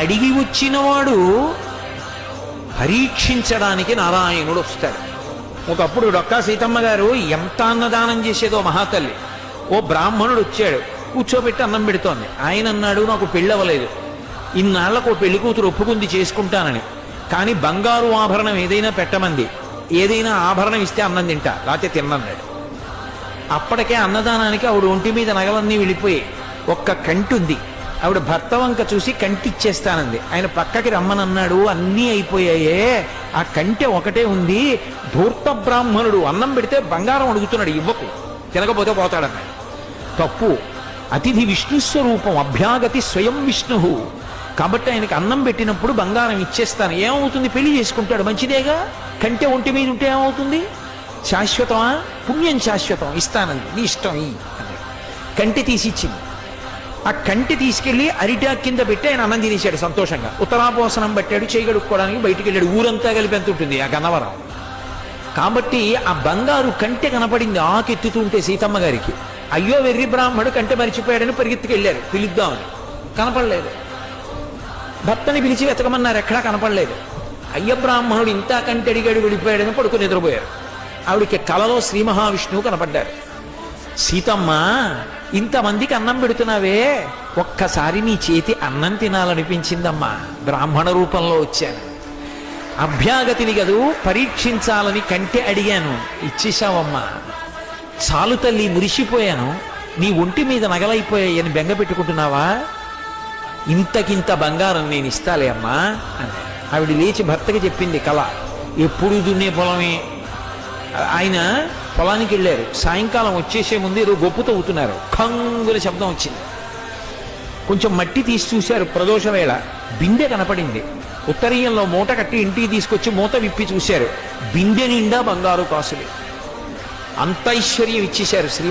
అడిగి వచ్చినవాడు పరీక్షించడానికి నారాయణుడు వస్తాడు. ఒకప్పుడు డొక్కా సీతమ్మ గారు ఎంత అన్నదానం చేసేదో మహాతల్లి. ఓ బ్రాహ్మణుడు వచ్చాడు, కూర్చోబెట్టి అన్నం పెడుతోంది. ఆయన అన్నాడు, నాకు పెళ్ళవలేదు, ఇన్నాళ్లకు ఓ పెళ్లి కూతురు ఒప్పుకుంది చేసుకుంటానని, కానీ బంగారు ఆభరణం ఏదైనా పెట్టమంది, ఏదైనా ఆభరణం ఇస్తే అన్నం తింటా, లేకపోతే తిన్నన్నాడు. అప్పటికే అన్నదానానికి ఆవిడ ఒంటి మీద నగలన్నీ వెళ్ళిపోయి ఒక్క కంటి ఉంది. ఆవిడ భర్త వంక చూసి కంటి ఇచ్చేస్తానంది. ఆయన పక్కకి రమ్మనన్నాడు, అన్నీ అయిపోయాయే, ఆ కంటె ఒకటే ఉంది. ధూర్త బ్రాహ్మణుడు అన్నం పెడితే బంగారం అడుగుతున్నాడు, ఇవ్వకు, తినకపోతే పోతాడన్నాడు. తప్పు. అతిథి విష్ణు స్వరూపం, అభ్యాగతి స్వయం విష్ణు. కాబట్టి ఆయనకి అన్నం పెట్టినప్పుడు బంగారం ఇచ్చేస్తాను. ఏమవుతుంది, పెళ్లి చేసుకుంటాడు, మంచిదేగా. కంటె ఒంటి మీద ఉంటే ఏమవుతుంది, శాశ్వతమా? పుణ్యం శాశ్వతం, ఇస్తానంది, నీ ఇష్టం ఈ అన్నాడు. కంటె తీసి ఇచ్చింది. ఆ కంటి తీసుకెళ్లి అరిటాక్ కింద పెట్టి ఆయన అన్నం తినేశాడు సంతోషంగా. ఉత్తరాపోసనం పట్టాడు, చేయగడుక్కోవడానికి బయటికి వెళ్ళాడు. ఊరంతా కలిపి ఎంత ఉంటుంది ఆ గన్నవరం. కాబట్టి ఆ బంగారు కంటె కనపడింది ఆకెత్తుతుంటే సీతమ్మ గారికి. అయ్యో వెర్రి బ్రాహ్మడు కంటె మరిచిపోయాడని పరిగెత్తుకెళ్ళారు పిలుద్దామని. కనపడలేదు. భర్తని పిలిచి వెతకమన్నారు, ఎక్కడా కనపడలేదు. అయ్య బ్రాహ్మణుడు ఇంత కంటె అడిగాడు, వెళ్ళిపోయాడని పడుకుని నిద్రపోయారు. ఆవిడికి కలలో శ్రీ మహావిష్ణువు కనపడ్డారు. సీతమ్మ, ఇంతమందికి అన్నం పెడుతున్నావే, ఒక్కసారి నీ చేతి అన్నం తినాలనిపించిందమ్మా, బ్రాహ్మణ రూపంలో వచ్చాను. అభ్యాగతిని గదు పరీక్షించాలని కంటె అడిగాను, ఇచ్చేశావమ్మా. చాలు తల్లి, మురిసిపోయాను, నీ ఒంటి మీద నగలైపోయాయని బెంగ పెట్టుకుంటున్నావా? ఇంతకింత బంగారం నేను ఇస్తాలే అమ్మా అని ఆవిడ లేచి భర్తకి చెప్పింది కళ. ఎప్పుడు దున్నే పొలమే. ఆయన పొలానికి వెళ్ళారు. సాయంకాలం వచ్చేసే ముందు ఏదో గొప్పు తవ్వుతున్నారు. ఖంగుల శబ్దం వచ్చింది. కొంచెం మట్టి తీసి చూశారు. ప్రదోష వేళ బిందె కనపడింది. ఉత్తరీయంలో మూట కట్టి ఇంటికి తీసుకొచ్చి మూత విప్పి చూశారు. బిందె నిండా బంగారు కాసులు. అంత ఐశ్వర్యం ఇచ్చేశారు శ్రీ